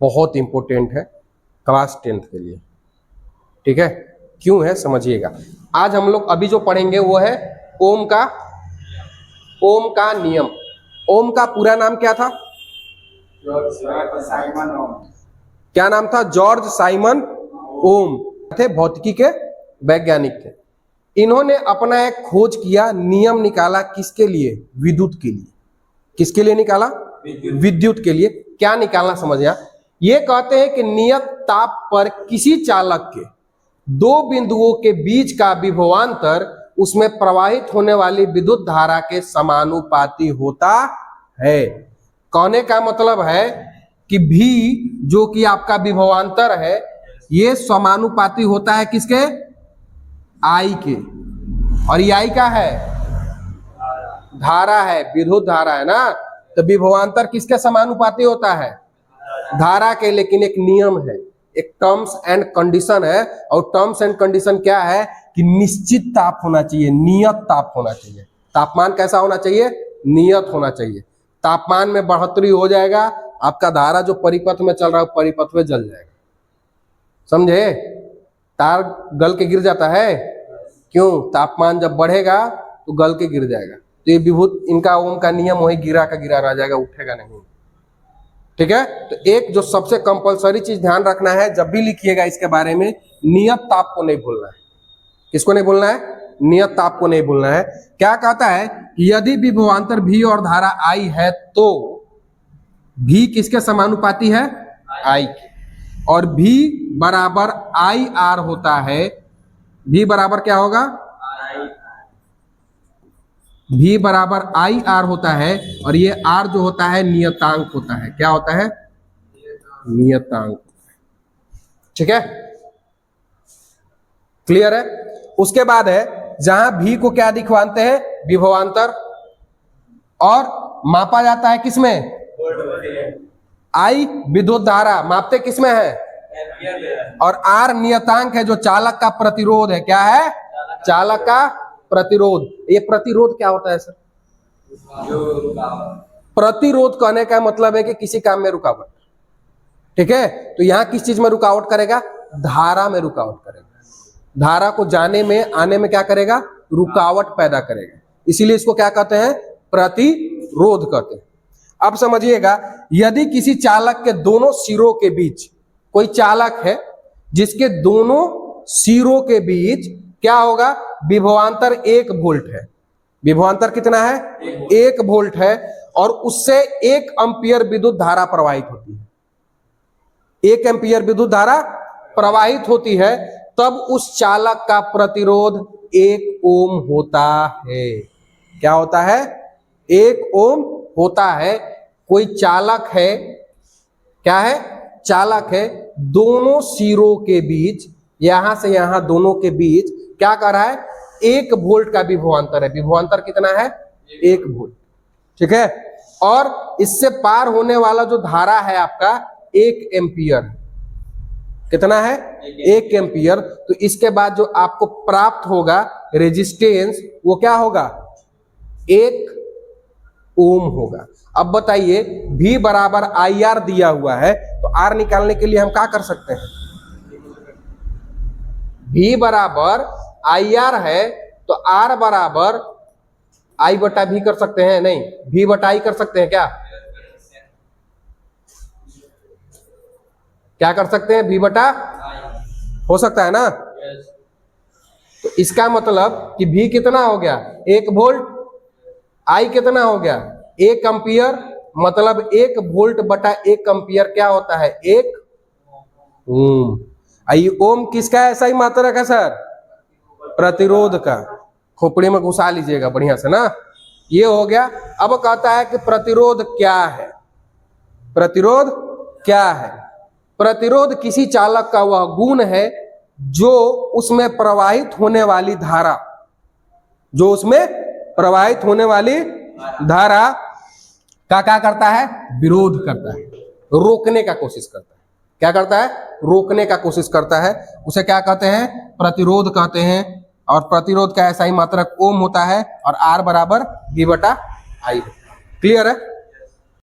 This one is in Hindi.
बहुत इंपॉर्टेंट है क्लास 10th के लिए, ठीक है। क्यों है समझिएगा। आज हम लोग अभी जो पढ़ेंगे वो है ओम का नियम। ओम का पूरा नाम क्या था? क्या नाम था? जॉर्ज साइमन ओम थे, भौतिकी के वैज्ञानिक थे। इन्होंने अपना एक खोज किया, नियम निकाला, किसके लिए? विद्युत के लिए। किसके लिए निकाला? विद्युत के लिए। क्या निकालना समझिए। ये कहते हैं कि नियत ताप पर किसी चालक के दो बिंदुओं के बीच का विभवांतर उसमें प्रवाहित होने वाली विद्युत धारा के समानुपाती होता है। कहने का मतलब है कि भी जो कि आपका विभवांतर है ये समानुपाती होता है किसके? आई के। और ये आई का है? धारा है, विद्युत धारा है ना। तो विभवांतर किसके समानुपाती होता है? धारा के। लेकिन एक नियम है, एक टर्म्स एंड कंडीशन है। और टर्म्स एंड कंडीशन क्या है कि निश्चित ताप होना चाहिए, नियत ताप होना चाहिए। तापमान कैसा होना चाहिए? नियत होना चाहिए। तापमान में बढ़ोतरी हो जाएगा, आपका धारा जो परिपथ में चल रहा है परिपथ में जल जाएगा। समझे? तार गल के गिर जाता है। क्यों? तापमान जब बढ़ेगा तो गल के गिर जाएगा। तो ये विभुत इनका ओम का नियम वही गिरा का गिरा रह जाएगा, उठेगा नहीं। ठीक है। तो एक जो सबसे कंपलसरी चीज ध्यान रखना है जब भी लिखिएगा इसके बारे में, नियत ताप को नहीं भूलना है। किसको नहीं भूलना है? नियत ताप को नहीं भूलना है। क्या कहता है कि यदि विभवांतर भी और धारा आई है तो भी किसके समानुपाती है? आई के। और भी बराबर आई आर होता है। भी बराबर क्या होगा? भी बराबर आई आर होता है। और ये आर जो होता है नियतांक होता है। क्या होता है? नियतांक। ठीक है, क्लियर है। उसके बाद है जहां भी को क्या दिखवाते हैं? विभवांतर। और मापा जाता है किसमें? आई विद्युत धारा मापते किसमें है? और आर नियतांक है जो चालक का प्रतिरोध है। क्या है? चालक का प्रतिरोध। ये प्रतिरोध क्या होता है सर? प्रतिरोध कहने का मतलब है कि किसी काम में रुकावट। ठीक है। तो यहां किस चीज में रुकावट करेगा? धारा में रुकावट करेगा। धारा को जाने में आने में क्या करेगा? रुकावट पैदा करेगा। इसीलिए इसको क्या कहते हैं? प्रतिरोध कहते हैं। अब समझिएगा, यदि किसी चालक के दोनों सिरों के बीच, कोई चालक है जिसके दोनों सिरों के बीच क्या होगा? विभवांतर 1 वोल्ट है। विभवांतर कितना है? 1 वोल्ट है। और उससे 1 एम्पियर विद्युत धारा प्रवाहित होती है। 1 एम्पियर विद्युत धारा प्रवाहित होती है। तब उस चालक का प्रतिरोध 1 ओम होता है। क्या होता है? 1 ओम होता है। कोई चालक है, क्या है? चालक है। दोनों सिरों के बीच, यहां से यहां दोनों के बीच क्या कर रहा है? 1 वोल्ट का विभवांतर है। विभवांतर कितना है? 1 वोल्ट। ठीक है। और इससे पार होने वाला जो धारा है आपका 1 एम्पियर। कितना है? 1 एम्पियर। तो इसके बाद जो आपको प्राप्त होगा रेजिस्टेंस वो क्या होगा? 1 ओम होगा। अब बताइए, भी बराबर आई आर दिया हुआ है तो आर निकालने के लिए हम क्या कर सकते हैं? भी बराबर आई आर है तो आर बराबर आई बटा भी कर सकते हैं? नहीं, भी बटा आई कर सकते हैं। क्या क्या कर सकते हैं? भी बटा हो सकता है ना। तो इसका मतलब कि भी कितना हो गया? 1 वोल्ट। आई कितना हो गया? 1 एम्पियर। मतलब 1 वोल्ट बटा 1 एम्पियर क्या होता है? 1 ओम। ओम किसका है? सही मात्रक है सर? प्रतिरोध का। खोपड़ी में घुसा लीजिएगा बढ़िया से ना। ये हो गया। अब कहता है कि प्रतिरोध क्या है? प्रतिरोध क्या है? प्रतिरोध किसी चालक का वह गुण है जो उसमें प्रवाहित होने वाली धारा, जो उसमें प्रवाहित होने वाली धारा का क्या करता है? विरोध करता है, रोकने का कोशिश करता है। क्या करता है? रोकने का कोशिश करता है। उसे क्या कहते हैं? प्रतिरोध कहते हैं। और प्रतिरोध का ऐसा ही मात्रक ओम होता है। और आर बराबर V बटा आई। क्लियर है?